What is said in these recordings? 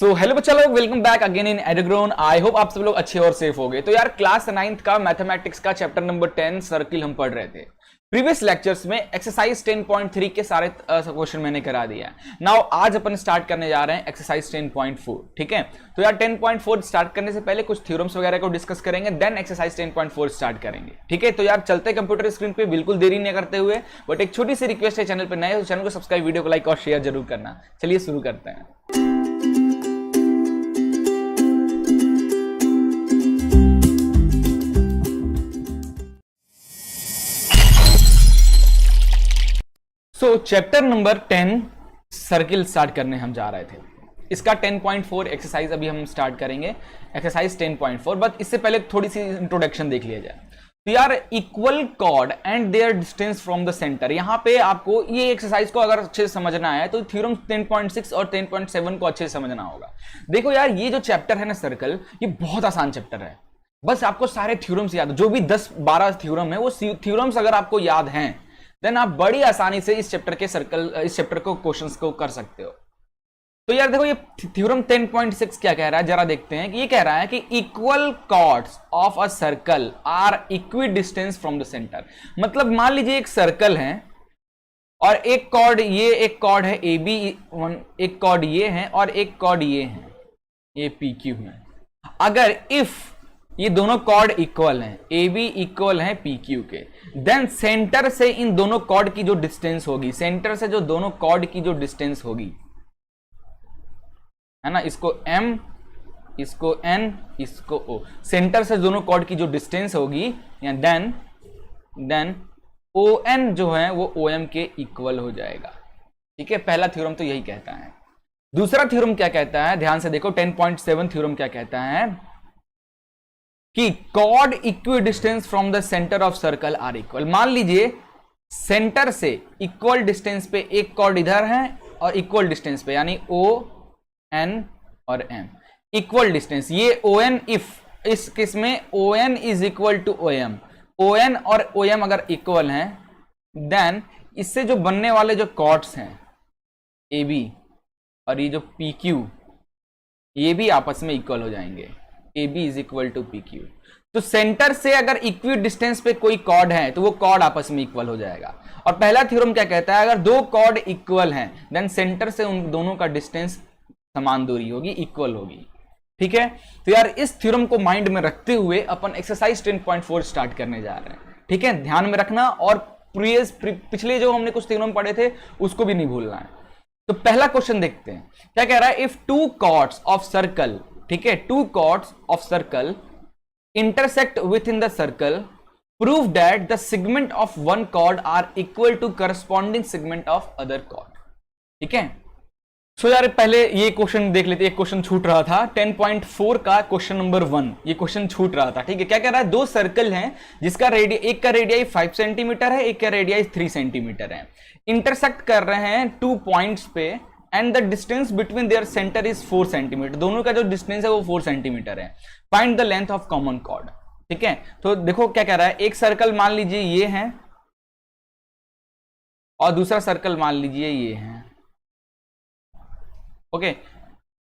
सो hello बच्चा लोग, welcome back again in Edgrown. I hope आप सब लोग अच्छे और सेफ हो गए। तो यार क्लास 9th का मैथमेटिक्स का चैप्टर नंबर 10 सर्किल हम पढ़ रहे थे। प्रीवियस लेक्चर्स में एक्सरसाइज 10.3 के सारे क्वेश्चन मैंने करा दिया है। नाउ आज अपन स्टार्ट करने जा रहे हैं एक्सरसाइज 10.4। ठीक है, तो यार 10.4 स्टार्ट करने से पहले कुछ थ्योरम्स वगैरह को डिस्कस करेंगे, देन एक्सरसाइज 10.4 स्टार्ट करेंगे। ठीक है, तो यार चलते कंप्यूटर स्क्रीन पे, बिल्कुल देरी नहीं करते हुए। बट एक छोटी सी रिक्वेस्ट है, चैनल पर नए हो तो चैनल को सब्सक्राइब, वीडियो को लाइक और शेयर जरूर करना। चलिए शुरू करते हैं। सो चैप्टर नंबर 10 सर्किल स्टार्ट करने हम जा रहे थे। इसका 10.4 एक्सरसाइज अभी हम स्टार्ट करेंगे, एक्सरसाइज 10.4। बट इससे पहले थोड़ी सी इंट्रोडक्शन देख लिया जाए। तो यार equal cord and their distance from the centre, यहां पे आपको ये एक्सरसाइज को अगर अच्छे से समझना है तो थ्योरम 10.6 और 10.7 को अच्छे से समझना होगा। देखो यार, ये जो चैप्टर है ना सर्कल, ये बहुत आसान चैप्टर है। बस आपको सारे थ्योरम्स याद, जो भी 10-12 थ्योरम है वो थ्योरम्स अगर आपको याद हैं, देन आप बड़ी आसानी से इस चैप्टर को क्वेश्चंस को कर सकते हो। तो यार देखो, ये थ्योरम 10.6 क्या कह रहा है, जरा देखते हैं। कि ये कह रहा है कि equal chords of a circle are equidistance from the centre. मतलब मान लीजिए एक सर्कल है और एक कॉर्ड है ए बी, एक कॉर्ड ये है और एक कॉर्ड ये है, ये पी क्यू है। अगर इफ ये दोनों कॉर्ड इक्वल हैं, ए बी इक्वल है पी क्यू के, देन सेंटर से इन दोनों कॉर्ड की जो डिस्टेंस होगी, सेंटर से जो दोनों कॉर्ड की जो डिस्टेंस होगी, है ना, इसको m, इसको n, इसको o, सेंटर से दोनों कॉर्ड की जो डिस्टेंस होगी, या देन on जो है वो om के इक्वल हो जाएगा। ठीक है, पहला थ्योरम तो यही कहता है। दूसरा थ्योरम क्या कहता है, ध्यान से देखो। 10.7 थ्योरम क्या कहता है कि chord equidistance from the centre of circle are equal. मान लीजिए सेंटर से इक्वल डिस्टेंस पे एक कॉर्ड इधर है और इक्वल डिस्टेंस पे, यानी ओ एन और एम इक्वल डिस्टेंस। ये ओ एन, इफ इस केस में O N is equal to O M, O N और ओ एम अगर इक्वल हैं, देन इससे जो बनने वाले जो कॉर्ड्स हैं ए बी और ये जो पी क्यू, ये भी आपस में इक्वल हो जाएंगे। A B is equal to P Q. तो सेंटर से अगर इक्वी डिस्टेंस पे कोई कॉर्ड है तो वो कॉर्ड आपस में इक्वल हो जाएगा। और पहला थ्योरम क्या कहता है, अगर दो कॉर्ड इक्वल हैं, देन सेंटर से उन दोनों का डिस्टेंस समान दूरी होगी, इक्वल होगी। ठीक है, तो यार इस थ्योरम को माइंड में रखते हुए अपन एक्सरसाइज 10.4 स्टार्ट करने जा रहे हैं। ठीक है, ध्यान में रखना, और पिछले जो हमने कुछ थ्योरम पढ़े थे उसको भी नहीं भूलना है। तो पहला क्वेश्चन देखते हैं क्या कह रहा है। If two chords of circle, ठीक है, two chords of circle intersect within the circle, prove that the segment of one chord are equal to corresponding segment of other chord। ठीक है, सो यार पहले ये क्वेश्चन देख लेते हैं। एक क्वेश्चन छूट रहा था 10.4 का, क्वेश्चन नंबर 1, ये क्वेश्चन छूट रहा था। ठीक है, क्या कह रहा है, दो सर्कल हैं जिसका रेडियस, एक का रेडियाई 5 सेंटीमीटर है, एक का रेडियाई 3 सेंटीमीटर है, इंटरसेक्ट कर रहे हैं 2 पॉइंट्स पे, and the distance between their centre is 4 centimetre. दोनों का जो डिस्टेंस है वो 4 सेंटीमीटर है। Find the length of common chord. ठीक है, तो देखो क्या कह रहा है, एक सर्कल मान लीजिए ये है और दूसरा सर्कल मान लीजिए ये है। ओके,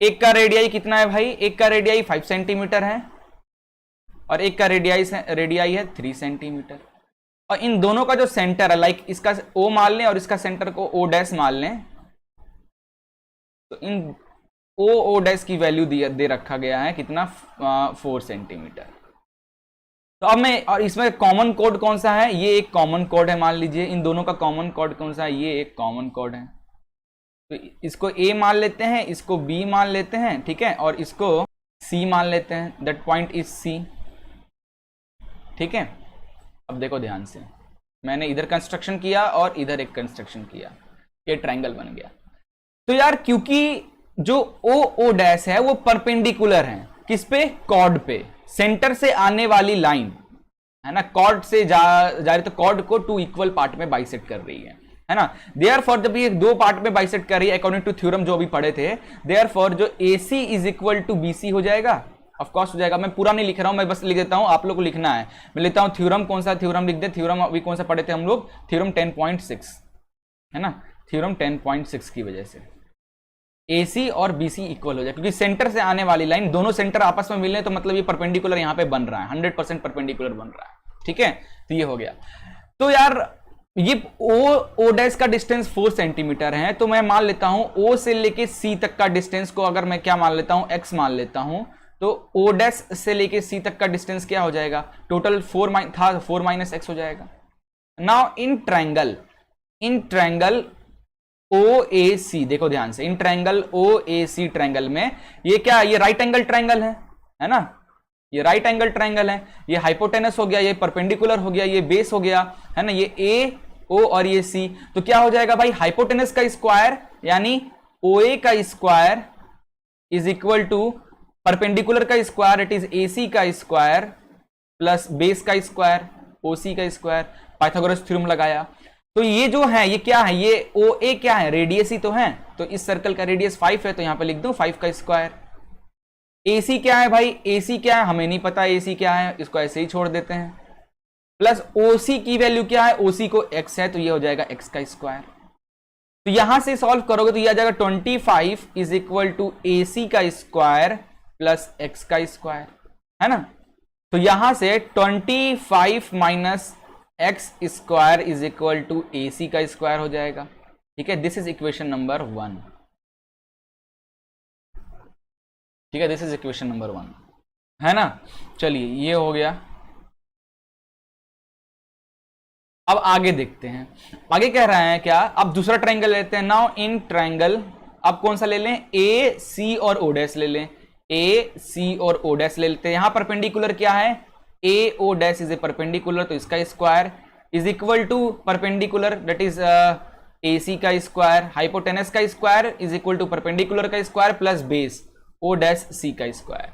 एक का रेडियाई कितना है भाई, एक का रेडियाई 5 सेंटीमीटर है और एक का रेडियाई है 3 सेंटीमीटर। और इन दोनों का जो सेंटर है, लाइक इसका O मान लें और इसका सेंटर को O डैश मान लें, तो इन ओ डैश की वैल्यू दे रखा गया है कितना, 4 सेंटीमीटर। तो अब मैं, और इसमें कॉमन कोड कौन सा है, ये एक कॉमन कोड है। मान लीजिए इन दोनों का कॉमन कोड कौन सा है, ये एक कॉमन कोड है। तो इसको ए मान लेते हैं, इसको बी मान लेते हैं, ठीक है, और इसको सी मान लेते हैं। That point is C. ठीक है, अब देखो ध्यान से, मैंने इधर कंस्ट्रक्शन किया और इधर एक कंस्ट्रक्शन किया, ये ट्रायंगल बन गया। तो यार क्योंकि जो ओ डैश है वो परपेंडिकुलर है किस पे, कॉर्ड पे, सेंटर से आने वाली लाइन है ना, कॉर्ड से जा रही, तो कॉर्ड को 2 इक्वल पार्ट में बाइसेक्ट कर रही है ना। देयरफॉर जब ये 2 पार्ट में बाइसेक्ट कर रही है, अकॉर्डिंग टू थ्योरम जो अभी पढ़े थे, देयरफॉर जो AC is equal to BC हो जाएगा। ऑफ कोर्स हो जाएगा, मैं पूरा नहीं लिख रहा हूं, मैं बस लिख देता हूं, आप लोग को लिखना है। मैं लेता हूं थ्योरम, कौन सा थ्योरम लिख दे, थ्योरम अभी कौन सा पढ़े थे हम लोग, थ्योरम 10.6 है ना, थ्योरम 10.6 की वजह से AC और BC इक्वल हो जाए, क्योंकि सेंटर से आने वाली लाइन, दोनों सेंटर आपस में मिल रहे हैं तो मतलब ये परपेंडिकुलर यहां पे बन रहा है, 100% परपेंडिकुलर बन रहा है। ठीक है, तो ये हो गया। तो यार ये O डैश का डिस्टेंस 4 सेंटीमीटर है, तो मैं मान लेता हूं O से लेके C तक का डिस्टेंस को अगर मैं क्या मान लेता हूं, x मान लेता हूं, तो O डैश से लेके C तक का डिस्टेंस क्या हो जाएगा, टोटल 4 माइनस x हो जाएगा। नाउ इन ट्रायंगल OAC, देखो ध्यान से, इन ट्रायंगल OAC ट्रायंगल में ये क्या, ये राइट एंगल ट्रायंगल है ना, ये राइट एंगल ट्रायंगल है, ये हाइपोटेनस हो गया, ये परपेंडिकुलर हो गया, ये बेस हो गया, है ना, ये A O और ये C। तो क्या हो जाएगा भाई, हाइपोटेनस का स्क्वायर यानी OA का square is equal to perpendicular का स्क्वायर, इट इज AC का स्क्वायर प्लस बेस का स्क्वायर OC का स्क्वायर। पाइथागोरस थ्योरम लगाया, तो ये जो है ये क्या है, ये OA क्या है, रेडियस ही तो है, तो इस सर्कल का रेडियस 5 है, तो यहां पे लिख दूं 5 का स्क्वायर। AC क्या है भाई, AC क्या है हमें नहीं पता, AC क्या है, इसको ऐसे ही छोड़ देते हैं। प्लस OC की वैल्यू क्या है, OC को x है, तो ये हो जाएगा x का स्क्वायर। तो यहां से सॉल्व करोगे तो ये आ जाएगा 25 इज इक्वल टू AC का स्क्वायर प्लस x का स्क्वायर, है ना। तो यहां से 25 minus x square is equal to AC का स्क्वायर हो जाएगा। ठीक है, दिस इज इक्वेशन नंबर 1। ठीक है, दिस इज इक्वेशन नंबर 1, है ना। चलिए ये हो गया। अब आगे देखते हैं, आगे कह रहा है क्या, अब दूसरा ट्रायंगल लेते हैं। नाउ इन ट्रायंगल, अब कौन सा ले लें, A C और O डैश ले लें, A C और O डैश ले लेते हैं। यहां परपेंडिकुलर क्या है, A O dash is a perpendicular, तो इसका square is equal to perpendicular that is AC का स्क्वायर, हाइपोटेनस का square is equal to perpendicular का square plus base O dash C का स्क्वायर।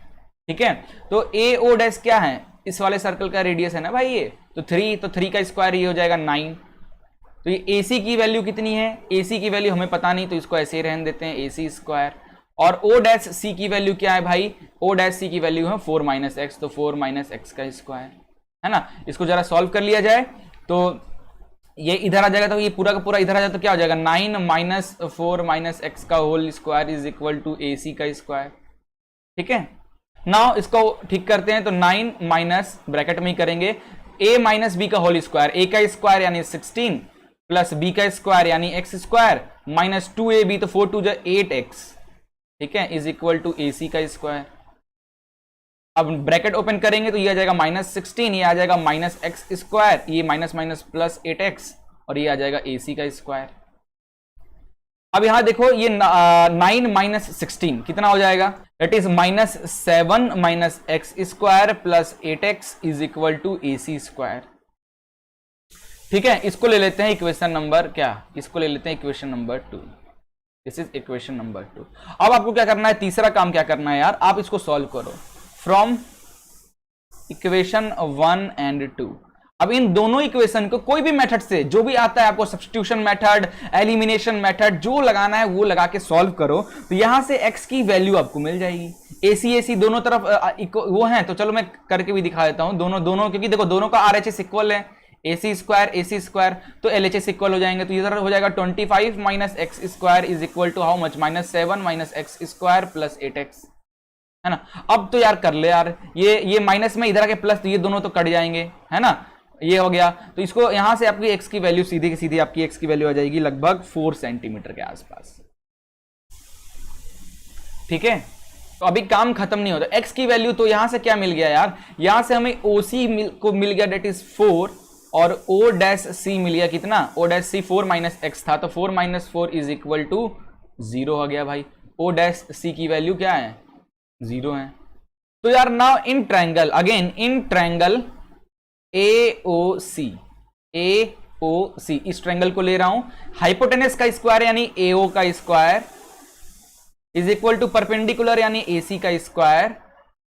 ठीक है, तो A O डैश क्या है, इस वाले सर्कल का रेडियस है ना भाई ये, तो 3 का स्क्वायर ये हो जाएगा 9। तो ये AC की वैल्यू कितनी है, AC की वैल्यू हमें पता नहीं, तो इसको ऐसे ही रहने देते हैं AC स्क्वायर। और O डैश C की वैल्यू क्या है भाई, O डैश C की वैल्यू है 4 माइनस एक्स, तो 4 माइनस एक्स का स्क्वायर, है ना। इसको जरा सॉल्व कर लिया जाए तो ये इधर आ जाएगा, तो ये पूरा का पूरा इधर आ जाए तो क्या हो जाएगा, 9 माइनस 4 माइनस एक्स का whole square is equal to AC का स्क्वायर। ठीक है, नाउ इसको ठीक करते हैं, तो 9 माइनस ब्रैकेट में ही करेंगे A माइनस बी का होल स्क्वायर, A का स्क्वायर यानी 16 प्लस B का स्क्वायर यानी x स्क्वायर माइनस 2AB, तो 4 2 जा 8x। ठीक है, इज इक्वल टू AC का स्क्वायर। अब ब्रैकेट ओपन करेंगे तो ये आ जाएगा माइनस 16, ये आ जाएगा माइनस एक्स स्क्वायर, ये माइनस माइनस प्लस 8x, और ये आ जाएगा AC का स्क्वायर। अब यहां देखो ये 9 माइनस 16 कितना हो जाएगा, that is minus 7 minus x square plus 8x is equal to AC square. ठीक है, इसको ले लेते हैं इक्वेशन नंबर क्या, इसको ले लेते हैं equation number 2। This is equation number 2। अब आपको क्या करना है, तीसरा काम क्या करना है यार, आप इसको सॉल्व करो फ्रॉम इक्वेशन 1 एंड 2। अब इन दोनों इक्वेशन को कोई भी मेथड से, जो भी आता है आपको, सब्स्टिट्यूशन मेथड, एलिमिनेशन मेथड, जो लगाना है वो लगा के सॉल्व करो, तो यहां से x की वैल्यू आपको मिल जाएगी। AC दोनों तरफ वो है, तो चलो मैं करके भी दिखा देता हूं, दोनों क्योंकि देखो दोनों का RHS इक्वल है, AC स्क्वायर तो LHS इक्वल हो जाएंगे, तो इधर हो जाएगा 25 minus x square is equal to how much, minus 7 minus x square plus 8x, है ना। अब तो यार कर ले यार, ये माइनस में इधर आके प्लस, तो ये दोनों तो कट जाएंगे, है ना, ये हो गया। तो इसको यहां से आपकी x की वैल्यू सीधी की सीधी आपकी x की वैल्यू आ जाएगी लगभग 4 सेंटीमीटर के आसपास। ठीक है, तो अभी काम खत्म नहीं होता, x की वैल्यू तो यहां से क्या मिल गया यार, यहां से हमें OC को मिल गया दैट इज 4, और O डैश C मिल गया कितना, O dash C 4 minus x था, तो 4 माइनस 4 इज इक्वल टू 0 हो गया भाई। O डैश C की वैल्यू क्या है, 0 है। तो यार now in triangle, again in triangle AOC, इस ट्रायंगल को ले रहा हूं, हाइपोटेनस का स्क्वायर यानी AO का square is equal to perpendicular यानी AC का स्क्वायर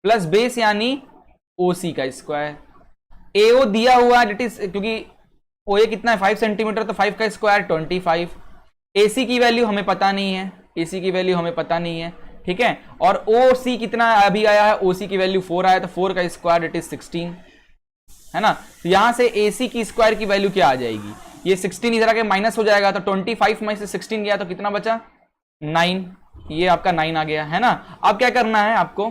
प्लस बेस यानी OC का स्क्वायर। AO दिया हुआ है, क्योंकि OA कितना है 5 सेंटीमीटर, तो 5 का स्क्वायर 25। AC की वैल्यू हमें पता नहीं है, AC की वैल्यू हमें पता नहीं है। ठीक है, और OC कितना अभी आया है, OC की वैल्यू 4 आया, तो 4 का स्क्वायर इट इज 16, है ना। तो यहां से AC की स्क्वायर की वैल्यू क्या आ जाएगी, ये 16 इधर आके माइनस हो जाएगा, तो 25 में से 16 गया तो कितना बचा, 9। ये आपका 9 आ गया है ना। अब क्या करना है आपको,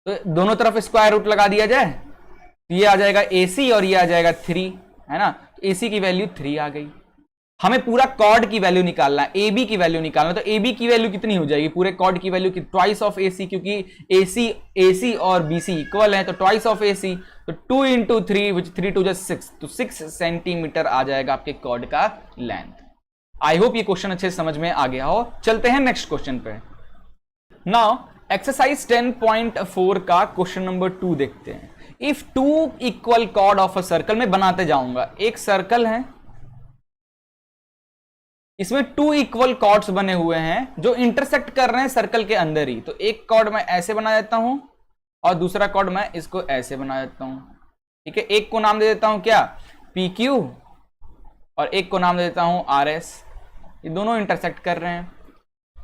तो दोनों तरफ स्क्वायर रूट लगा दिया जाए, तो ये आ जाएगा AC और ये आ जाएगा 3, है ना। तो AC की वैल्यू 3 आ गई। हमें पूरा कॉर्ड की वैल्यू निकालना है, AB की वैल्यू निकालना है। तो AB की वैल्यू कितनी हो जाएगी, पूरे कॉर्ड की वैल्यू ट्वाइस ऑफ AC, क्योंकि AC और BC इक्वल है, तो ट्वाइस ऑफ AC, तो 2 इंटू 3 विच 3 टू 6, तो 6 सेंटीमीटर आ जाएगा आपके कॉर्ड का लेंथ। आई होप ये क्वेश्चन अच्छे से समझ में आ गया हो। चलते हैं नेक्स्ट क्वेश्चन पे। नाउ एक्सरसाइज 10.4 का क्वेश्चन नंबर 2 देखते हैं। If 2 equal chord of a circle, में बनाते जाऊंगा, एक सर्कल है, इसमें 2 इक्वल कॉर्ड्स बने हुए हैं जो इंटरसेक्ट कर रहे हैं सर्कल के अंदर ही। तो एक कॉर्ड मैं ऐसे बना देता हूं और दूसरा कॉर्ड मैं इसको ऐसे बना देता हूं, ठीक है। एक को नाम दे देता हूं क्या, PQ, और एक को नाम दे देता हूं RS। ये दोनों इंटरसेक्ट कर रहे हैं।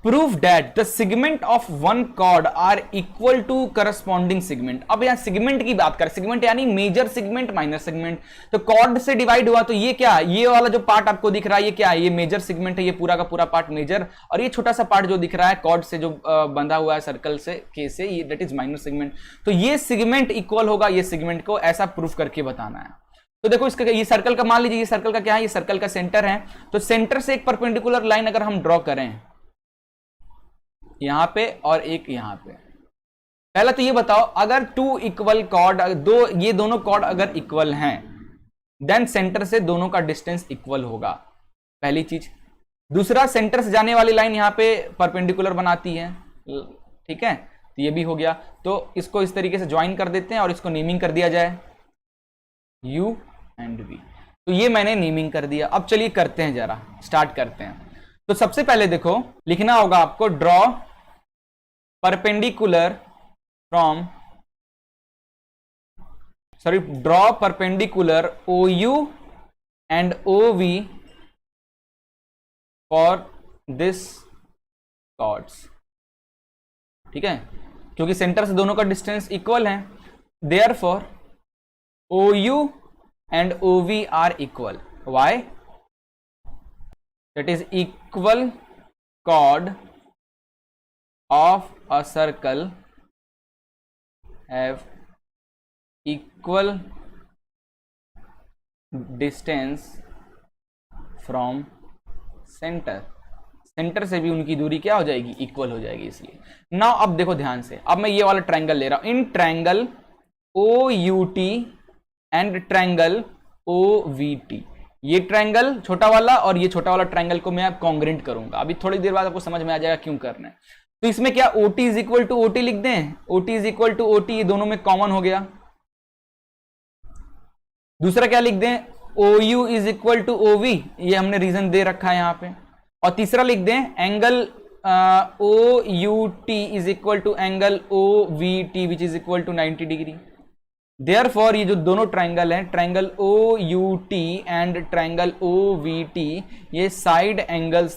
Prove that the segment of one chord are equal to corresponding segment. अब यहां सेगमेंट की बात करें, सेगमेंट यानी मेजर सेगमेंट, माइनर सेगमेंट। तो कॉर्ड से डिवाइड हुआ, तो ये क्या, ये वाला जो पार्ट आपको दिख रहा है, ये क्या है, ये मेजर सेगमेंट है, ये पूरा का पूरा पार्ट मेजर, और ये छोटा सा पार्ट जो दिख रहा है कॉर्ड से जो बंधा हुआ है सर्कल से के से, ये दैट इज माइनर सेगमेंट। तो ये सेगमेंट इक्वल होगा ये सेगमेंट को, ऐसा प्रूफ करके बताना है। तो देखो इसका, ये सर्कल का मान लीजिए, ये सर्कल का क्या है, ये सर्कल का सेंटर है। तो सेंटर से एक परपेंडिकुलर लाइन अगर हम ड्रॉ करें यहां पे और एक यहां पे, पहला तो ये बताओ, अगर 2 इक्वल कॉर्ड, ये दोनों कॉर्ड अगर इक्वल हैं, देन सेंटर से दोनों का डिस्टेंस इक्वल होगा, पहली चीज। दूसरा, सेंटर से जाने वाली लाइन यहां पे परपेंडिकुलर बनाती है, ठीक है, तो ये भी हो गया। तो इसको इस तरीके से ज्वाइन कर देते हैं और इसको नेमिंग कर दिया जाए U एंड V। तो ये मैंने नेमिंग कर दिया। अब चलिए करते हैं, जरा स्टार्ट करते हैं। तो सबसे पहले देखो, लिखना होगा आपको, draw perpendicular from, sorry, draw perpendicular OU and OV for this chords, ठीक है, क्योंकि सेंटर से दोनों का डिस्टेंस इक्वल है। Therefore OU and OV are equal. Why? That is equal chord of a circle have equal distance from center. Centre से भी उनकी दूरी क्या हो जाएगी, इक्वल हो जाएगी। इसलिए नाउ अब देखो ध्यान से, अब मैं ये वाला ट्रायंगल ले रहा हूं, in triangle OUT and triangle OVT। ये ट्रायंगल छोटा वाला और ये छोटा वाला ट्रायंगल को मैं अब कॉन्ग्रेंट करूंगा। अभी थोड़ी देर बाद आपको समझ में आ जाएगा क्यों करना है। तो इसमें क्या OT is equal to OT लिख दें, OT is equal to OT, ये दोनों में कॉमन हो गया। दूसरा क्या लिख दें, OU is equal to OV, ये हमने रीजन दे रखा है यहां पे। और तीसरा लिख दें, angle OUT is equal to angle OVT which is equal to 90 degree. Therefore ये जो दोनों ट्रायंगल हैं, triangle OUT and triangle OVT, ये साइड एंगल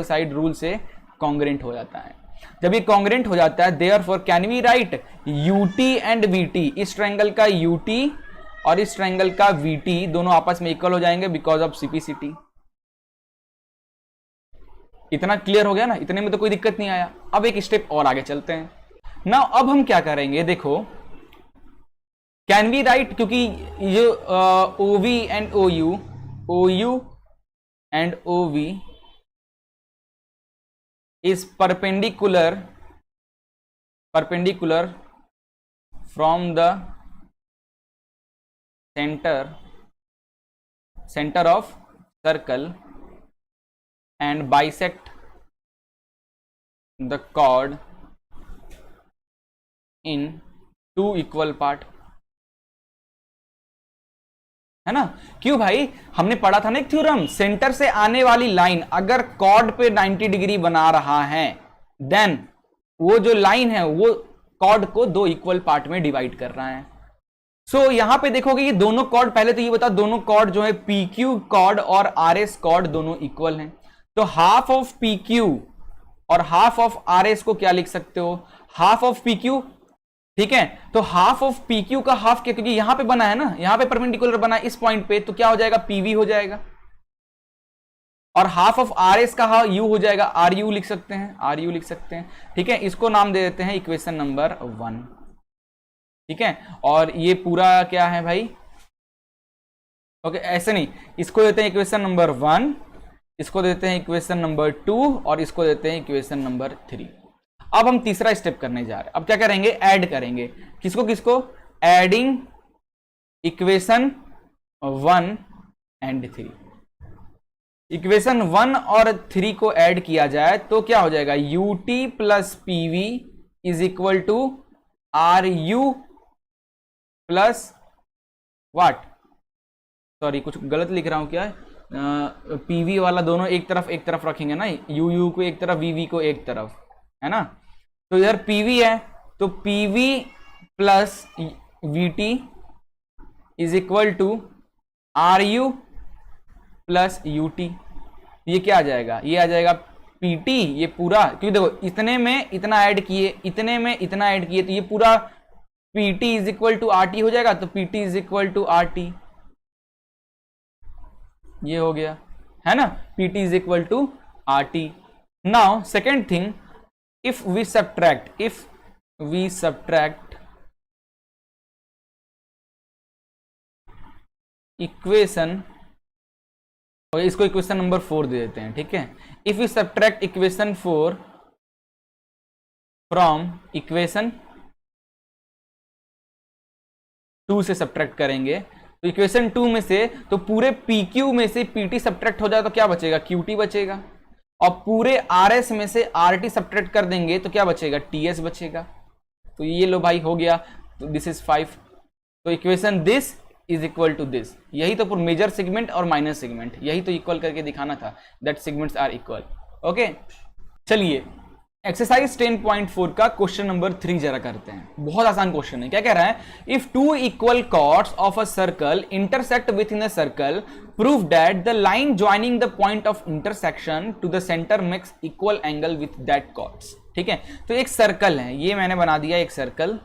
साइड रूल से कॉन्ग्रेंट हो जाता है। जब ये कॉन्ग्रेंट हो जाता है, therefore can we write UT and VT, इस ट्रायंगल का UT और इस ट्रायंगल का VT दोनों आपस में इक्वल हो जाएंगे बिकॉज ऑफ CPCT। इतना क्लियर हो गया ना, इतने में तो कोई दिक्कत नहीं आया। अब एक स्टेप और आगे चलते हैं ना। अब हम क्या करेंगे, देखो, कैन वी राइट, क्योंकि ये OV and OU and OV is perpendicular from the centre of circle and bisect the chord in 2 equal part, है ना। क्यों भाई, हमने पढ़ा था ना एक थ्योरम, सेंटर से आने वाली लाइन अगर कॉर्ड पे 90 डिग्री बना रहा है, देन वो जो लाइन है वो कॉर्ड को 2 इक्वल पार्ट में डिवाइड कर रहा है। सो यहां पे देखोगे ये दोनों कॉर्ड, पहले तो ये बता, दोनों कॉर्ड जो है PQ कॉर्ड और RS कॉर्ड दोनों इक्वल हैं। तो हाफ ऑफ PQ और हाफ ऑफ RS को क्या लिख सकते हो, हाफ ऑफ PQ, ठीक है। तो हाफ ऑफ PQ का हाफ क्या, क्योंकि यहां पे बना है ना, यहां पे परपेंडिकुलर बना है इस पॉइंट पे, तो क्या हो जाएगा, PV हो जाएगा। और हाफ ऑफ आर एस का यू हो जाएगा, आर यू लिख सकते हैं, आर यू लिख सकते हैं, ठीक है। इसको नाम दे देते हैं इक्वेशन नंबर 1, ठीक है। और ये पूरा क्या है भाई, ओके ऐसे नहीं, इसको देते हैं इक्वेशन नंबर 1, इसको देते हैं इक्वेशन नंबर 2 और इसको देते हैं इक्वेशन नंबर 3। अब हम तीसरा स्टेप करने जा रहे हैं। अब क्या करेंगे, ऐड करेंगे, किसको किसको, एडिंग इक्वेशन 1 एंड 3। इक्वेशन 1 और 3 को ऐड किया जाए तो क्या हो जाएगा, ut plus pv is equal to ru plus what, sorry कुछ गलत लिख रहा हूं क्या, पीवी वाला दोनों एक तरफ रखेंगे ना, यू को एक तरफ, वीवी को एक तरफ, है ना। तो इधर पीवी है तो PV plus VT is equal to R U plus UT. ये क्या आ जाएगा, ये आ जाएगा पीटी, ये पूरा, क्योंकि देखो इतने में इतना ऐड किए, इतने में इतना ऐड किए, तो ये पूरा PT is equal to R T हो जाएगा। तो PT is equal to R T, ये हो गया, है ना, Pt is equal to RT। Now second thing, if we subtract equation, और इसको इक्वेशन नंबर 4 दे देते हैं, ठीक है। If we subtract equation 4 from equation 2 से सब्ट्रैक्ट करेंगे, तो इक्वेशन 2 में से तो पूरे PQ में से PT सब्ट्रैक्ट हो जाए तो क्या बचेगा, QT बचेगा, और पूरे RS में से RT सब्ट्रैक्ट कर देंगे तो क्या बचेगा, TS बचेगा। तो ये लो भाई हो गया, तो दिस इज 5। तो equation this is equal to this, यही तो मेजर सेगमेंट और माइनर सेगमेंट, यही तो इक्वल करके दिखाना था, that segments are equal. Okay चलिए एक्सरसाइज 10.4 का क्वेश्चन नंबर 3 जरा करते हैं। बहुत आसान क्वेश्चन है। क्या कह रहा है, if two equal chords of a circle intersect within a circle, prove that the line joining the point of intersection to the centre makes equal angle with that chords. ठीक है, तो एक circle है, ये मैंने बना दिया एक सर्कल,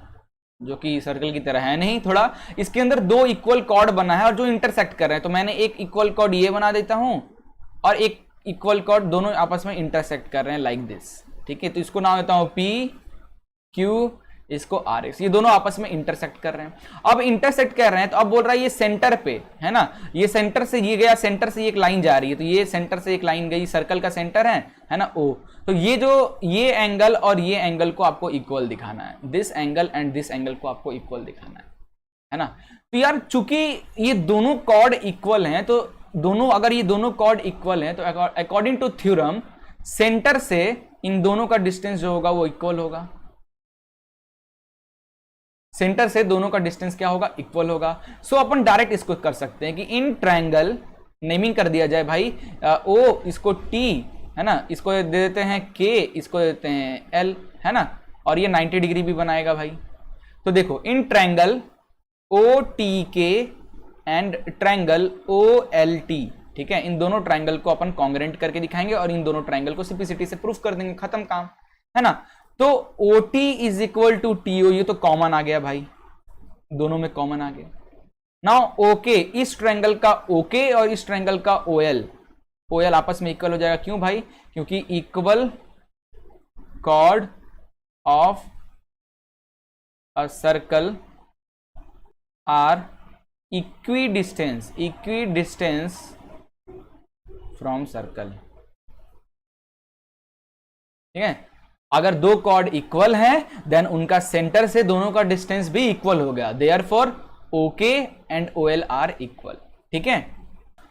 जो कि सर्कल की तरह है नहीं थोड़ा, इसके अंदर दो इक्वल कॉर्ड बना है और जो इंटरसेक्ट कर रहे हैं, तो मैंने एक इक्वल कॉर्ड ये बना देता हूं और एक इक्वल कॉर्ड दोनों आपस में इंटरसेक्ट कर रहे हैं लाइक दिस। ठीक है, तो इसको नाम देता हूं P Q, इसको RX, ये दोनों आपस में इंटरसेक्ट कर रहे हैं। अब इंटरसेक्ट कर रहे हैं तो अब बोल रहा है ये सेंटर पे है ना, ये सेंटर से ये गया, सेंटर से एक लाइन जा रही है, तो ये सेंटर से एक लाइन गई, सर्कल का सेंटर है ना O, तो ये जो ये एंगल और ये एंगल को आपको इक्वल दिखाना है, this angle and this angle को आपको इक्वल दिखाना है ना। तो यार चूंकि ये दोनों कॉर्ड इक्वल हैं, तो दोनों, अगर ये दोनों कॉर्ड इक्वल हैं तो अकॉर्डिंग टू थ्योरम सेंटर से इन दोनों का डिस्टेंस जो होगा वो इक्वल होगा। सेंटर से दोनों का डिस्टेंस क्या होगा, इक्वल होगा। सो अपन डायरेक्ट इसको कर सकते हैं कि इन ट्रायंगल, नेमिंग कर दिया जाए भाई, O इसको T है ना, इसको दे देते हैं K, इसको दे देते हैं L है ना, और ये 90 डिग्री भी बनाएगा भाई। तो देखो in triangle OTK and triangle OLT, ठीक है, इन दोनों ट्रायंगल को अपन कॉन्ग्रेंट करके दिखाएंगे और इन दोनों ट्रायंगल को सिंपलिसिटी से प्रूफ कर देंगे, खत्म काम, है ना। तो OT is equal to TO, ये तो कॉमन आ गया भाई, दोनों में कॉमन आ गया। नाउ OK, इस ट्रायंगल का OK और इस ट्रायंगल का OL आपस में इक्वल हो जाएगा। क्यों भाई, क्योंकि equal chord of a circle are equidistance from circle. ठीक है, अगर दो कॉर्ड इक्वल हैं देन उनका सेंटर से दोनों का डिस्टेंस भी इक्वल हो गया, therefore OK and OL are equal. ठीक है,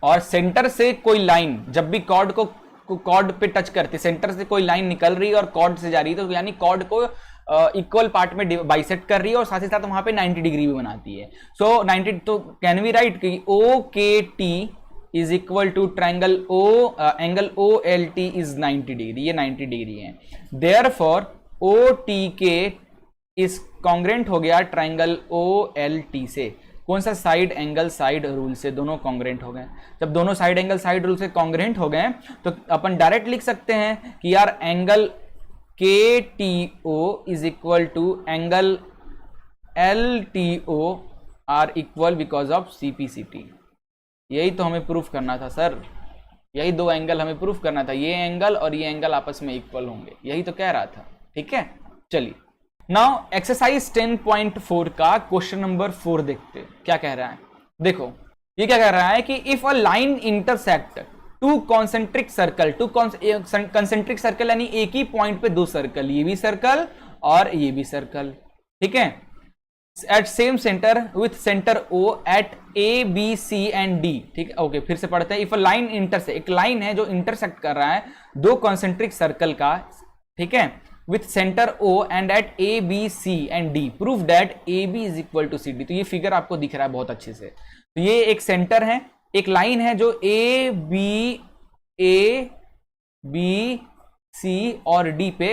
और सेंटर से कोई लाइन जब भी कॉर्ड पे टच करती है, सेंटर से कोई लाइन निकल रही है और कॉर्ड से जा रही है, तो यानी कॉर्ड को इक्वल पार्ट में बाइसेक्ट कर रही है और साथ ही साथ वहां पे 90 डिग्री भी बनाती है। सो 90, तो कैन वी राइट कि OKT is equal to triangle angle OLT is 90 degree, ये 90 डिग्री है। देयरफॉर OTK इज कॉन्ग्रेंट हो गया ट्रायंगल OLT से। कौन सा, साइड एंगल साइड रूल से, दोनों कॉन्ग्रेंट हो गए। जब दोनों साइड एंगल साइड रूल से कॉन्ग्रेंट हो गए तो अपन डायरेक्ट लिख सकते हैं कि यार angle KTO is equal to angle LTO are equal because of CPCT। यही तो हमें प्रूफ करना था सर, यही दो एंगल हमें प्रूफ करना था, ये एंगल और ये एंगल आपस में इक्वल होंगे, यही तो कह रहा था। ठीक है, चलिए नाउ एक्सरसाइज 10.4 का क्वेश्चन नंबर 4 देखते हैं क्या कह रहा है। देखो ये क्या कह रहा है कि if a line intersect to concentric circle, two concentric circle यानी एक ही पॉइंट पे दो सर्कल, ये भी सर्कल और ये भी सर्कल, ठीक है, at same centre with centre O at A B C and D. ठीक है, ओके फिर से पढ़ते हैं। इफ अ लाइन इंटरसेक्ट, एक लाइन है जो इंटरसेक्ट कर रहा है दो कॉन्सेंट्रिक सर्कल का, ठीक है, with center O and at A, B, C and D, prove that AB is equal to CD। तो ये फिगर आपको दिख रहा है बहुत अच्छे से। तो ये एक सेंटर है, एक लाइन है जो A, B, C और D पे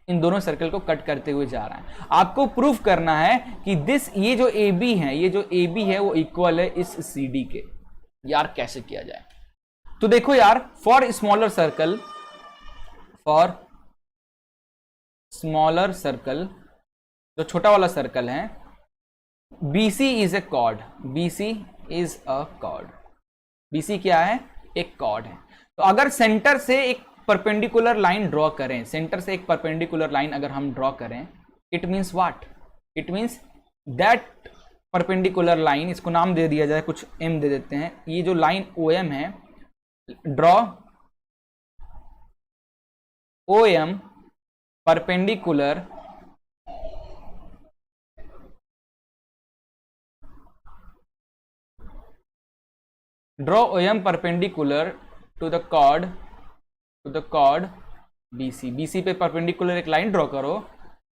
इन दोनों सर्कल को कट करते हुए जा रहा है। आपको प्रूफ करना है कि ये जो AB है, ये जो AB है वो इक्वल है इस CD के। यार कैसे किया जाए? तो देखो यार, for smaller circle, smaller circle, जो छोटा वाला सर्कल है, BC is a chord, BC is a chord, BC क्या है? एक कॉर्ड है। तो अगर सेंटर से एक परपेंडिकुलर लाइन ड्रॉ करें, सेंटर से एक परपेंडिकुलर लाइन अगर हम ड्रॉ करें, it means what? It means that perpendicular line, इसको नाम दे दिया जाए, कुछ M दे देते हैं, ये जो लाइन OM है, draw OM perpendicular draw OM perpendicular to the chord BC। BC पे परपेंडिकुलर एक लाइन ड्रॉ करो,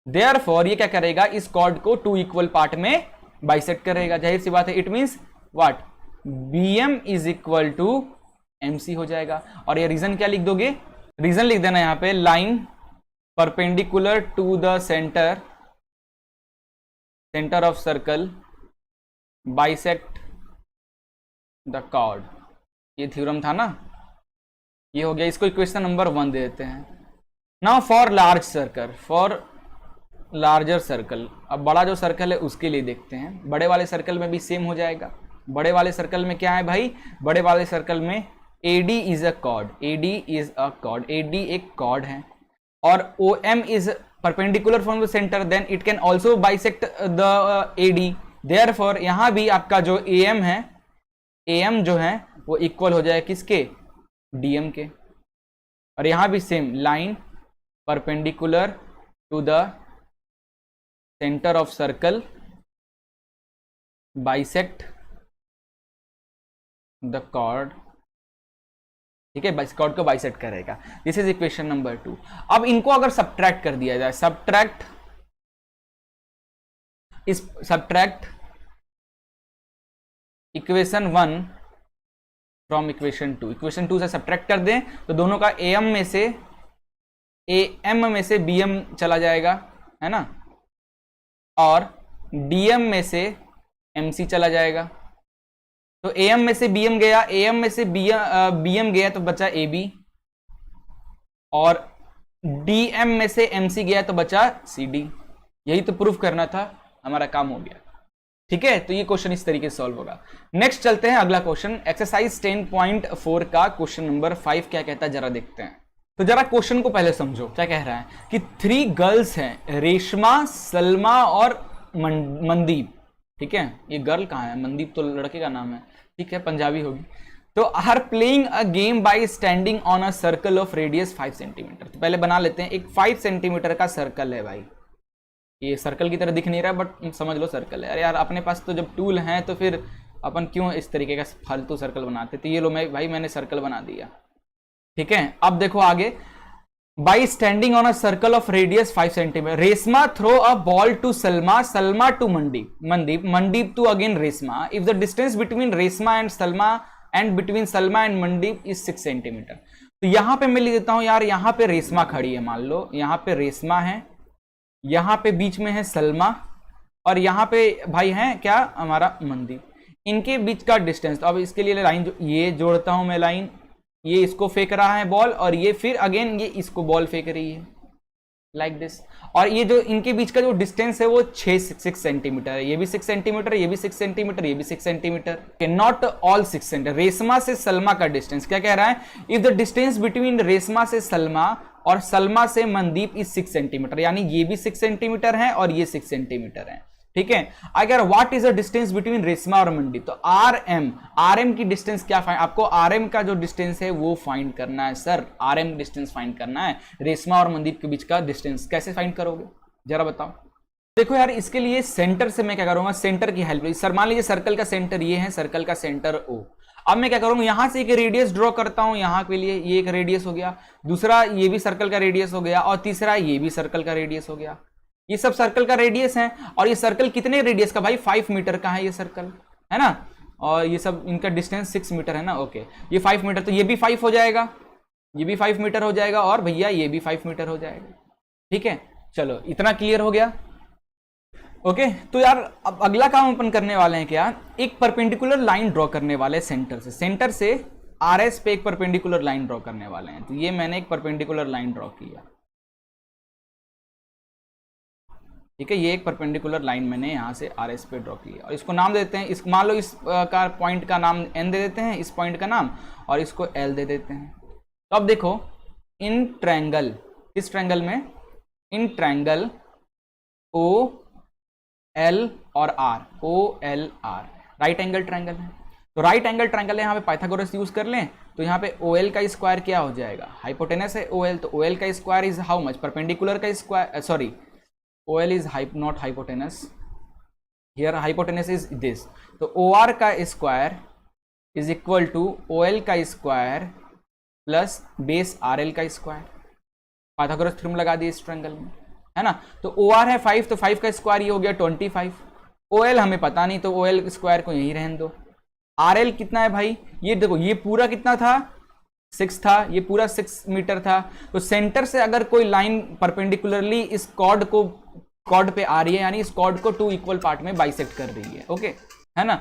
देयरफॉर ये क्या करेगा? इस कॉर्ड को टू इक्वल पार्ट में बाइसेक्ट करेगा। जाहिर सी बात है, it means what? BM is equal to MC हो जाएगा। और ये रीजन क्या लिख दोगे? रीजन लिख देना यहां पे, line perpendicular to the center of circle bisect the chord। ये थ्योरम था ना, ये हो गया। इसको इक्वेशन नंबर 1 दे देते हैं। Now for large circle, for larger circle, अब बड़ा जो सर्कल है उसके लिए देखते हैं। बड़े वाले सर्कल में भी सेम हो जाएगा। बड़े वाले सर्कल में क्या है भाई? बड़े वाले सर्कल में AD is a cord, AD is a cord, AD एक कॉर्ड है, और OM is perpendicular from the center, then it can also bisect the AD। therefore यहां भी आपका जो AM है, AM जो है वो इक्वल हो जाए किसके? DM के। और यहां भी same, line perpendicular to the centre of circle bisect the chord. ठीक है, कॉर्ड को बाइसेक्ट करेगा। This is equation number 2। अब इनको अगर सब्ट्रैक्ट कर दिया जाए, subtract equation 1 from equation 2, equation 2 से सब्ट्रैक्ट कर दें तो दोनों का AM में से BM चला जाएगा, है ना, और DM में से MC चला जाएगा। तो AM में से BM गया, AM में से BM गया तो बचा AB, और DM में से MC गया तो बचा CD। यही तो प्रूफ करना था, हमारा काम हो गया। ठीक है, तो ये क्वेश्चन इस तरीके से सॉल्व होगा। नेक्स्ट चलते हैं अगला क्वेश्चन, एक्सरसाइज 10.4 का क्वेश्चन नंबर 5 क्या कहता है जरा देखते हैं। तो जरा क्वेश्चन को पहले समझो, क्या कह रहा है कि 3 गर्ल्स हैं, रेशमा, सलमा और मनदीप। ठीक है, ये गर्ल कहाँ है? मनदीप तो लड़के का नाम है, ठीक है, पंजाबी होगी। तो are playing a game by standing on a circle of radius 5 centimetre. तो पहले बना लेते हैं, एक 5 सेंटीमीटर का सर्कल है भाई, ये सर्कल की तरह दिख नहीं रहा बट समझ लो सर्कल है। अरे यार अपने पास तो जब टूल है तो फिर अपन क्यों इस तरीके का फालतू सर्कल बनाते? तो ये लो मैंने सर्कल बना दिया। ठीक है, अब देखो आगे, by standing on a circle of radius 5 centimetre, Reshma throw a ball to Salma, Salma to Mandeep to again Reshma. If the distance between Reshma and Salma and between Salma and Mandeep is 6 centimetre. तो यहां पे मैं लिख देता हूं यार, यहां पे रेशमा खड़ी है, मान लो यहां पे रेशमा है, यहां पे बीच में है सलमा, और यहां पे भाई है क्या हमारा मंदीप। इनके बीच का डिस्टेंस, तो अब इसके लिए लाइन ये जोड़ता हूं मैं, लाइन ये इसको फेंक रहा है बॉल, और ये फिर अगेन ये इसको बॉल फेंक रही है। Like this. और ये जो इनके बीच का जो डिस्टेंस है वो 6 सेंटीमीटर है, ये भी 6 सेंटीमीटर, ये भी 6 सेंटीमीटर, ये भी 6 centimetre. Not all 6 centimetre. Reshma से सलमा का डिस्टेंस क्या कह रहा है, if the distance between Reshma से सलमा और सलमा से मनदीप इज 6 सेंटीमीटर, यानी ये भी 6 सेंटीमीटर है और ये 6 सेंटीमीटर है, ठीक है। अगर what is the distance between Reshma और मनदीप, तो आरएम की डिस्टेंस क्या फाइंड, आपको आरएम का जो डिस्टेंस है वो फाइंड करना है सर, आरएम डिस्टेंस फाइंड करना है। रेशमा और मनदीप के बीच का डिस्टेंस कैसे फाइंड करोगे जरा बताओ। देखो यार, इसके लिए सेंटर से मैं क्या करूंगा, सेंटर की हेल्प। सर मान लीजिए सर्कल का सेंटर ये है, सर्कल का सेंटर ओ। अब मैं क्या करूंगा, यहां से एक रेडियस ड्रॉ करता हूं, यहां के लिए ये एक रेडियस हो गया, दूसरा ये भी सर्कल का रेडियस हो गया, और तीसरा ये भी सर्कल का रेडियस हो गया। ये सब सर्कल का रेडियस है, और ये सर्कल कितने रेडियस का भाई, 5 मीटर का है ये सर्कल, है ना। और ये सब इनका डिस्टेंस 6 मीटर है ना, ओके। ये 5 मीटर, तो ये भी 5 हो जाएगा, ये भी 5 मीटर हो जाएगा, और भैया ये भी 5 मीटर हो जाएगा, ठीक है। चलो इतना क्लियर हो गया, ओके। तो यार अब अगला काम अपन करने वाले हैं क्या, एक परपेंडिकुलर लाइन ड्रॉ करने वाले हैं सेंटर से आरएस पे एक परपेंडिकुलर लाइन ड्रॉ करने वाले हैं। तो ये मैंने एक परपेंडिकुलर लाइन ड्रॉ किया, ठीक है। ये एक परपेंडिकुलर लाइन मैंने यहां से आरएस पे ड्रॉ की, और इसको नाम देते हैं, इस मान लो इस का पॉइंट का नाम एन दे देते हैं, इस पॉइंट का नाम, और इसको एल दे देते हैं। तो अब देखो, इन ट्रायंगल, इस ट्रायंगल में, इन ट्रायंगल ओ एल और R, O L R right angle triangle है। तो राइट एंगल ट्रायंगल है, यहाँ पे पाइथागोरस यूज कर लें, तो यहाँ पे ओ एल का स्क्वायर क्या हो जाएगा, हाइपोटेनस है ओ एल, तो ओ एल का square is how much, perpendicular का square, sorry OL is not hypotenuse, here hypotenuse is this, तो OR का square is equal to OL का स्क्वायर प्लस बेस RL का स्क्वायर। पाइथागोरस थ्योरम लगा दिए इस ट्रायंगल में, है ना। तो OR है 5, तो 5 का स्क्वायर ये हो गया 25। OL हमें पता नहीं, तो OL स्क्वायर को यहीं रहने दो। RL कितना है भाई, ये देखो, ये पूरा कितना था, 6 था, ये पूरा 6 मीटर था। तो सेंटर से अगर कोई लाइन परपेंडिकुलरली इस कॉर्ड पे आ रही है, यानी इस कॉर्ड को 2 इक्वल पार्ट में बाइसेक्ट कर रही है, ओके, है ना।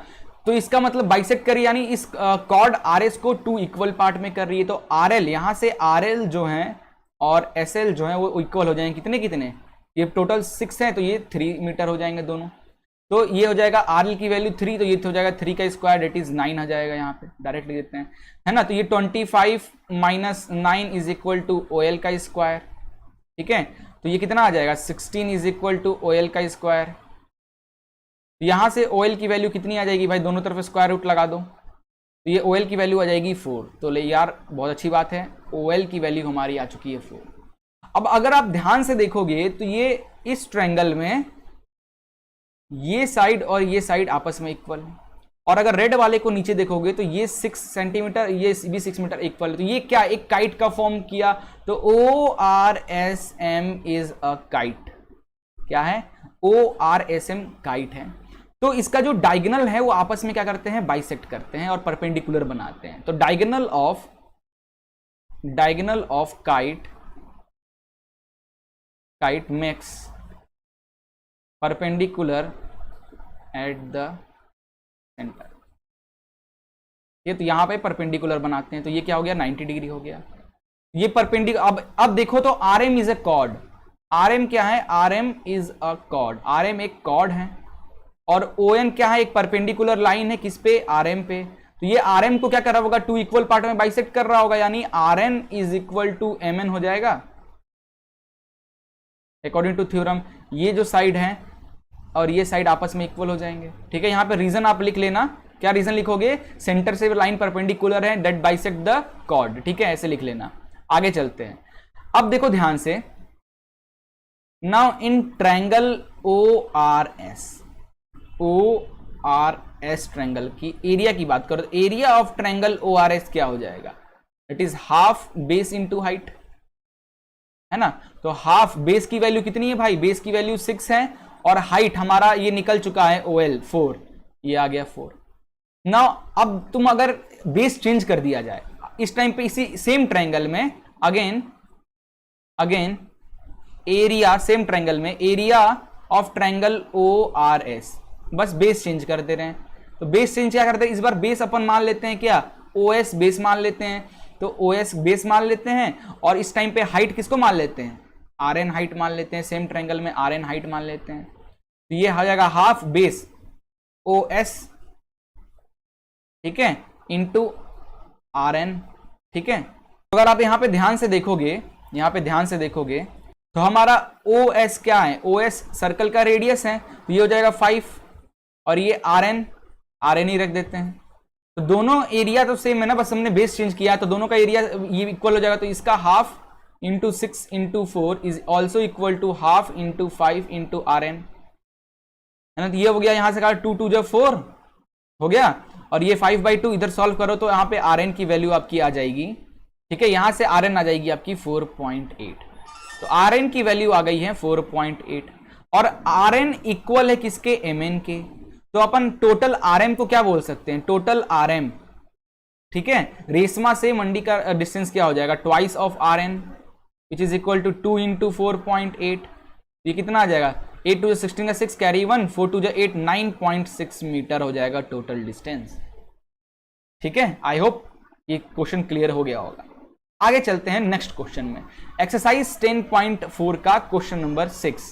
तो इसका मतलब बाइसेक्ट कर रही है, यानी इस कॉर्ड आरएस को 2 इक्वल पार्ट में कर रही है। तो आरएल, यहां से आरएल जो है और एसएल जो है वो इक्वल हो जाएंगे, कितने कितने, ये टोटल 6 है, तो ये 3 मीटर हो जाएंगे दोनों। तो ये हो जाएगा आरएल की वैल्यू 3, तो ये हो जाएगा 3 का स्क्वायर, डेट इज 9 आ जाएगा, यहाँ पे डायरेक्ट लिख देते हैं, है ना। तो ये 25 minus 9 is equal to OL का स्क्वायर, ठीक है। तो ये कितना आ जाएगा, 16 इज इक्वल टू ओएल का स्क्वायर। यहां से ओएल की वैल्यू कितनी आ जाएगी भाई, दोनों तरफ स्क्वायर रूट लगा दो, तो ये ओएल की वैल्यू आ जाएगी 4। तो ले यार बहुत अच्छी बात है, ओएल की वैल्यू हमारी आ चुकी है 4। अब अगर आप ध्यान से देखोगे तो ये इस ट्रायंगल में ये साइड और ये साइड आपस में इक्वल है, और अगर रेड वाले को नीचे देखोगे तो ये 6 सेंटीमीटर, ये भी 6 मीटर इक्वल है। तो ये क्या, एक काइट का फॉर्म किया। तो ORSM इज अ काइट, क्या है, ORSM काइट है। तो इसका जो डायगोनल है वो आपस में क्या करते हैं, बाइसेक्ट करते हैं और परपेंडिकुलर बनाते हैं। तो diagonal of kite makes perpendicular at the centre. ये तो यहां पे परपेंडिकुलर बनाते हैं, तो ये क्या हो गया, 90 डिग्री हो गया। ये परपेंडिकुलर, अब देखो तो RM is a cord, RM क्या है, RM is a cord, RM एक कॉर्ड है, और ON क्या है, एक परपेंडिकुलर लाइन है, किस पे, RM पे। तो ये RM को क्या कर रहा होगा, 2 इक्वल पार्ट में बाइसेक्ट कर रहा होगा, यानी RN is equal to MN हो जाएगा अकॉर्डिंग टू थ्योरम। ये जो साइड है और ये साइड आपस में इक्वल हो जाएंगे, ठीक है। यहां पे रीजन आप लिख लेना, क्या रीजन लिखोगे, सेंटर से लाइन परपेंडिकुलर है, दैट बाइसेक्ट द कॉर्ड, ठीक है, ऐसे लिख लेना। आगे चलते हैं, अब देखो ध्यान से, now in triangle ORS triangle की एरिया की बात करो, तो एरिया ऑफ ट्रायंगल ORS क्या हो जाएगा, it is half base into height, है ना। तो हाफ, बेस की वैल्यू कितनी है भाई, बेस की वैल्यू 6 है, और हाइट हमारा ये निकल चुका है OL 4, ये आ गया 4। नाउ अब तुम अगर बेस चेंज कर दिया जाए इस टाइम पे, इसी सेम ट्रायंगल में अगेन एरिया, सेम ट्रायंगल में एरिया ऑफ ट्रायंगल ORS, बस बेस चेंज कर दे रहे हैं। तो बेस चेंज क्या करते हैं, इस बार बेस अपन मान लेते हैं क्या, OS बेस मान लेते हैं, तो OS बेस मान लेते हैं, और इस टाइम पे हाइट किसको मान लेते हैं, आर एन हाइट मान लेते हैं, सेम ट्रायंगल में आर एन हाइट मान लेते हैं, तो ये हो जाएगा हाफ बेस ओ एस, ठीक है, इंटू आर एन, ठीक है। तो अगर आप यहाँ पे ध्यान से देखोगे, यहाँ पे ध्यान से देखोगे तो हमारा ओ एस क्या है, ओ एस सर्कल का रेडियस है, तो ये हो जाएगा 5 और ये आर एन ही रख देते हैं। तो दोनों एरिया तो सेम है ना, बस हमने बेस चेंज किया, तो दोनों का एरिया ये इक्वल हो जाएगा। तो इसका half into 6 into 4 is also equal to half into 5 into R N, है ना। तो ये हो गया, यहां से कहा 2 2 जब 4 हो गया, और ये 5/2 इधर सॉल्व करो तो यहाँ पे आर एन की वैल्यू आपकी आ जाएगी, ठीक है, यहां से आर एन आ जाएगी आपकी 4.8। तो आर एन की वैल्यू आ गई है 4.8, और आर एन इक्वल है किसके, एम एन के। तो अपन टोटल आर एम को क्या बोल सकते हैं, टोटल आर एम, ठीक है। रेशमा से मंडी का डिस्टेंस क्या हो जाएगा, twice of R N which is equal to 2 into 4.8, ये कितना आ जाएगा, 8 2 16 का 6 कैरी 1, 4 2 8 9.6 मीटर हो जाएगा टोटल डिस्टेंस, ठीक है। आई होप ये क्वेश्चन क्लियर हो गया होगा। आगे चलते हैं नेक्स्ट क्वेश्चन में, एक्सरसाइज 10.4 का क्वेश्चन नंबर 6।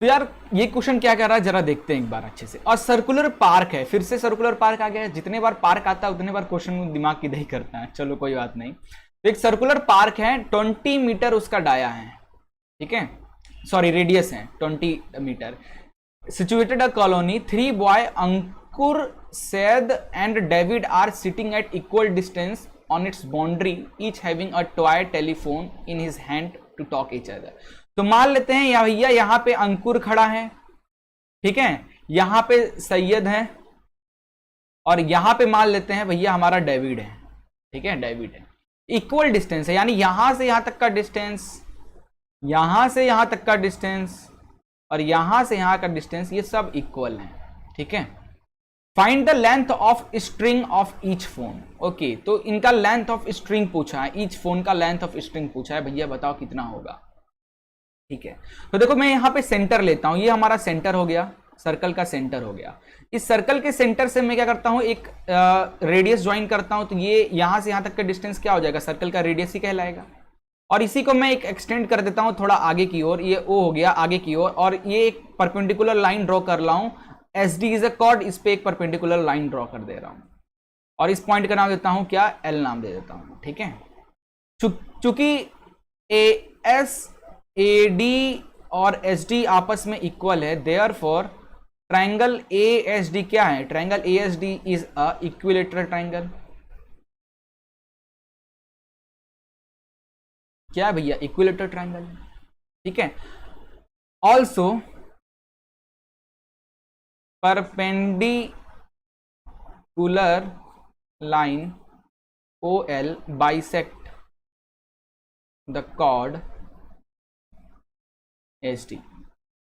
तो यार ये क्वेश्चन क्या कह रहा है जरा देखते हैं एक बार अच्छे से। और सर्कुलर पार्क है, फिर से सर्कुलर पार्क आ गया है, जितने बार पार्क आता है उतने बार क्वेश्चन दिमाग की दही करता है, चलो कोई बात नहीं। तो एक सर्कुलर पार्क है, 20 मीटर उसका डाया है, ठीक है, सॉरी रेडियस है 20 metre. Situated a colony, 3 boy Ankur, Syed and David are sitting at equal distance on its boundary, each having a toy telephone in his hand to talk each other। तो मान लेते हैं या भैया यहाँ पे अंकुर खड़ा है, ठीक है, यहाँ पे सैयद है, और यहाँ पे मान लेते हैं भैया हमारा डेविड है, ठीक है, डेविड है। इक्वल डिस्टेंस है, यानी यहां से यहां तक का डिस्टेंस, यहां से यहां तक का डिस्टेंस, और यहां से यहां का डिस्टेंस, ये सब इक्वल है, ठीक है। Find the length of string of each phone. Okay, तो इनका लेंथ ऑफ स्ट्रिंग पूछा है, ईच फोन का लेंथ ऑफ स्ट्रिंग पूछा है, भैया बताओ कितना होगा, ठीक है। तो देखो मैं यहां पे सेंटर लेता हूं, ये हमारा सेंटर हो गया, सर्कल का सेंटर हो गया। इस सर्कल के सेंटर से मैं क्या करता हूं, एक रेडियस ज्वाइन करता हूं, तो ये यहां से यहां तक का डिस्टेंस क्या हो जाएगा, सर्कल का रेडियस ही कहलाएगा। और इसी को मैं एक एक्सटेंड कर देता हूं थोड़ा आगे की ओर, ये ओ हो गया आगे की ओर, और ये एक परपेंडिकुलर लाइन ड्रॉ कर रहा हूं, S D is a cord, इस पे एक परपेंडिकुलर लाइन ड्रॉ कर दे रहा हूं, और इस पॉइंट का नाम देता हूं क्या, एल नाम दे देता हूं, ठीक है। चूंकि ए एस, ए डी और एस डी आपस में इक्वल है, therefore triangle A S D क्या है, triangle A S D is a equilateral triangle. क्या है भैया, इक्विलेटरल ट्रायंगल, ठीक है। Also perpendicular line OL bisect the chord SD।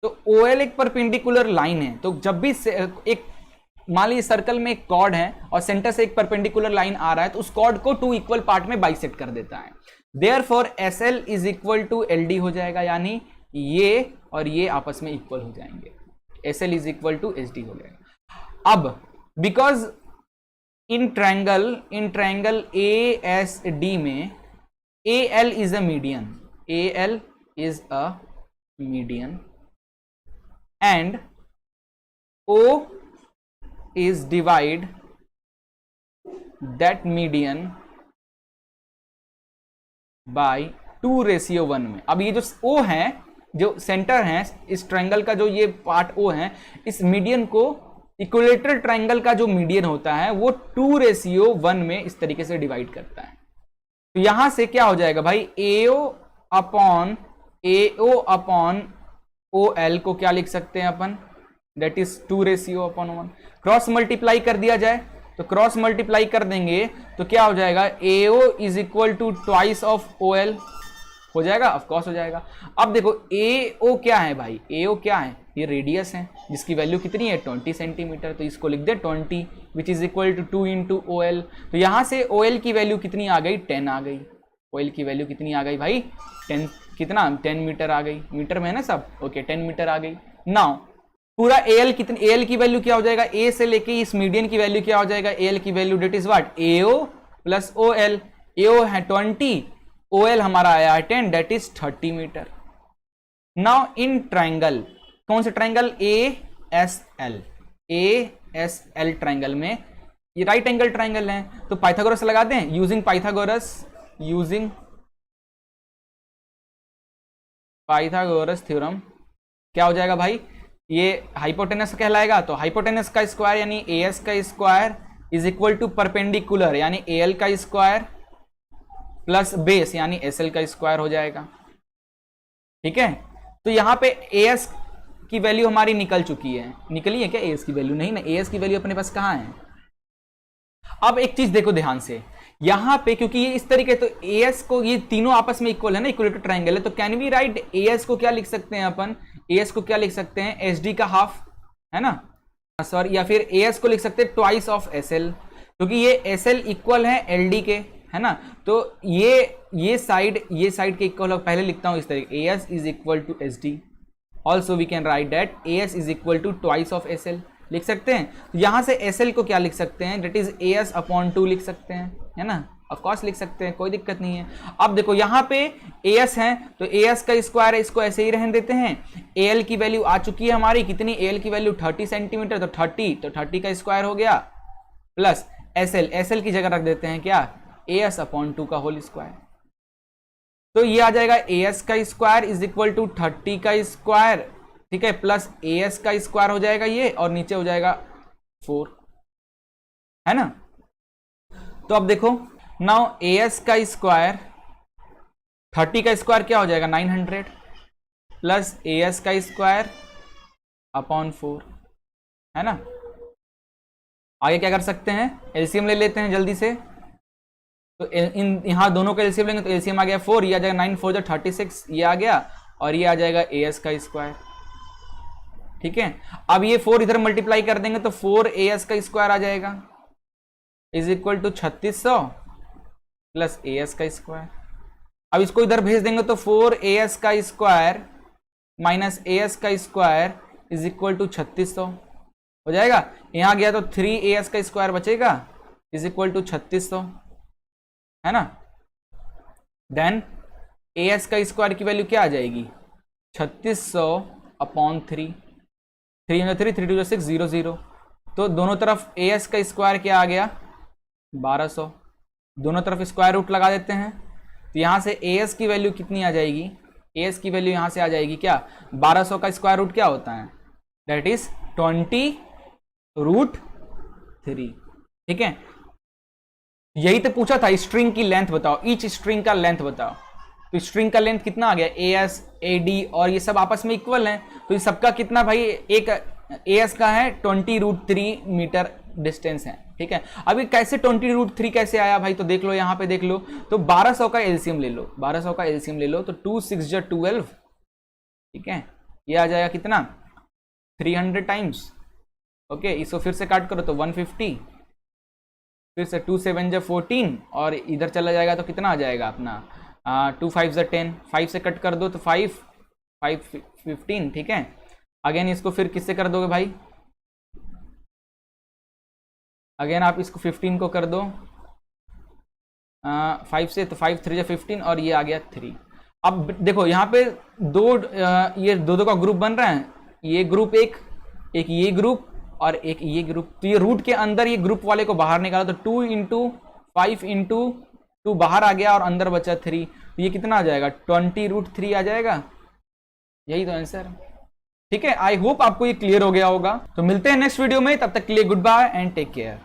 तो OL एक परपेंडिकुलर लाइन है, तो जब भी एक मान लीजिए सर्कल में एक कॉर्ड है और सेंटर से एक परपेंडिकुलर लाइन आ रहा है, तो उस कॉर्ड को 2 इक्वल पार्ट में बाइसेक्ट कर देता है। Therefore SL is equal to LD हो जाएगा, यानी ये और ये आपस में इक्वल हो जाएंगे, SL is equal to SD हो जाएगा। अब बिकॉज इन ट्रायंगल ASD में AL is a median, AL is a median and O is divide that median by 2:1 में। अब ये जो O है, जो सेंटर है इस ट्रायंगल का, जो ये पार्ट O है, इस मीडियन को इक्विलेटरल ट्रायंगल का जो मीडियन होता है वो 2:1 में इस तरीके से डिवाइड करता है। तो यहां से क्या हो जाएगा भाई, AO अपॉन OL को क्या लिख सकते हैं अपन, दैट इज 2:1। क्रॉस मल्टीप्लाई कर दिया जाए, तो क्रॉस मल्टीप्लाई कर देंगे तो क्या हो जाएगा, AO is equal to twice of OL हो जाएगा, ऑफ कोर्स हो जाएगा। अब देखो AO क्या है भाई, AO क्या है, ये रेडियस है जिसकी वैल्यू कितनी है 20 सेंटीमीटर, तो इसको लिख दे 20 which is equal to 2 into OL। तो यहां से OL की वैल्यू कितनी आ गई, 10 आ गई। OL की वैल्यू कितनी आ गई भाई, 10, कितना 10 मीटर आ गई, मीटर में है ना सब, ओके 10 मीटर आ गई। नाउ पूरा AL कितनी, AL की वैल्यू क्या हो जाएगा, A से लेके इस मीडियन की वैल्यू क्या हो जाएगा, AL की value that is what, AO plus OL। AO है 20, OL हमारा आया है 10, that is 30 metre. Now in triangle, कौन से ट्राइंगल, ASL, ASL ट्राइंगल में ये राइट एंगल ट्राइंगल है, तो पाइथागोरस लगा दें, यूजिंग पाइथागोरस थ्योरम। क्या हो जाएगा भाई, ये हाइपोटेनस कहलाएगा, तो हाइपोटेनस का स्क्वायर यानी AS का square is equal to perpendicular यानी AL का स्क्वायर प्लस बेस यानी SL का स्क्वायर हो जाएगा। ठीक है, तो यहां पे AS की वैल्यू हमारी निकल चुकी है, निकली है क्या AS की वैल्यू, नहीं ना, AS की वैल्यू अपने पास कहां है। अब एक चीज देखो ध्यान से, यहां पे क्योंकि ये इस तरीके, तो AS को, ये तीनों आपस में इक्वल है ना, इक्वलेटर ट्राइंगल है, तो कैन वी राइट AS को क्या लिख सकते हैं अपन, AS को क्या लिख सकते हैं, SD का हाफ, है ना सॉरी, या फिर AS को लिख सकते हैं ट्वाइस ऑफ SL, क्योंकि ये SL इक्वल है LD के, है ना, तो ये साइड के इक्वल, पहले लिखता हूं इस तरीके, AS is equal to SD, also we can write that AS is equal to twice of SL, लिख सकते हैं। तो यहां से SL को क्या लिख सकते हैं, दैट इज AS अपॉन 2 लिख सकते हैं, है ना, ऑफ कोर्स लिख सकते हैं, कोई दिक्कत नहीं है। अब देखो यहां पे AS है, तो AS का स्क्वायर है, इसको ऐसे ही रहने देते हैं। AL की वैल्यू आ चुकी है हमारी, कितनी, AL की वैल्यू 30 सेंटीमीटर, तो 30 का स्क्वायर हो गया, प्लस SL की जगह रख देते हैं क्या, AS अपॉन 2 का होल स्क्वायर, तो ये आ जाएगा AS का स्क्वायर इज इक्वल टू 30 का स्क्वायर, ठीक है, प्लस AS का स्क्वायर हो जाएगा ये, और नीचे हो जाएगा 4, है ना। तो अब देखो, नाउ AS का स्क्वायर, 30 का स्क्वायर क्या हो जाएगा 900, प्लस AS का स्क्वायर अपॉन 4, है ना। आगे क्या कर सकते हैं, एलसीएम ले लेते हैं जल्दी से, तो इन यहां दोनों का एलसीएम लेंगे, तो एलसीएम आ गया 4, ये आ जाएगा 9 4 36, ये आ गया, और ये आ जाएगा AS का स्क्वायर। ठीक है, अब ये 4 इधर मल्टीप्लाई कर देंगे तो 4 AS का स्क्वायर आ जाएगा is equal to 3600 plus AS का स्क्वायर। अब इसको इधर भेज देंगे तो 4 AS का स्क्वायर माइनस AS का स्क्वायर इज इक्वल टू 3600 हो जाएगा। यहां गया तो 3 AS का स्क्वायर बचेगा इज इक्वल टू 3600, है ना। देन AS का स्क्वायर की वैल्यू क्या आ जाएगी, 3600 अपॉन 3, 3 3 2 6 0 0, तो दोनों तरफ AS का स्क्वायर क्या आ गया 1200, दोनों तरफ स्क्वायर रूट लगा देते हैं, तो यहां से AS की वैल्यू कितनी आ जाएगी, AS की वैल्यू यहां से आ जाएगी क्या, 1200 का स्क्वायर रूट क्या होता है, दैट इज 20√3। ठीक है, यही तो पूछा था, स्ट्रिंग की लेंथ बताओ, ईच स्ट्रिंग का लेंथ बताओ, तो स्ट्रिंग का लेंथ कितना आ गया, AS AD और ये सब आपस में इक्वल हैं, तो ये सबका कितना भाई, एक AS का है 20√3 मीटर डिस्टेंस है। ठीक है, अभी कैसे 20√3 कैसे आया भाई, तो देख लो, यहां पे देख लो, तो 1200 का एलसीएम ले लो, 1200 का एलसीएम ले लो, तो 2 6 12, ठीक है, ये आ जाएगा कितना 300 टाइम्स। ओके, इसको फिर से काट करो तो 150, फिर से 2 7 14, और इधर चला जाएगा तो कितना आ जाएगा अपना 2 5 10, 5 से कट कर दो तो 5 5 15। ठीक है, अगेन इसको फिर किससे कर दोगे भाई, अगेन आप इसको 15 को कर दो 5 से, तो 5 3 15, और ये आ गया 3। अब देखो यहाँ पे ये दो का ग्रुप बन रहा है, ये ग्रुप एक ये ग्रुप और एक ये ग्रुप, तो ये रूट के अंदर ये ग्रुप वाले को बाहर निकाला, तो 2 × 5 × 2 बाहर आ गया और अंदर बचा 3, तो ये कितना आ जाएगा 20√3 आ जाएगा, यही तो आंसर। ठीक है, आई होप आपको ये क्लियर हो गया होगा। तो मिलते हैं नेक्स्ट वीडियो में, तब तक के लिए goodbye and take care.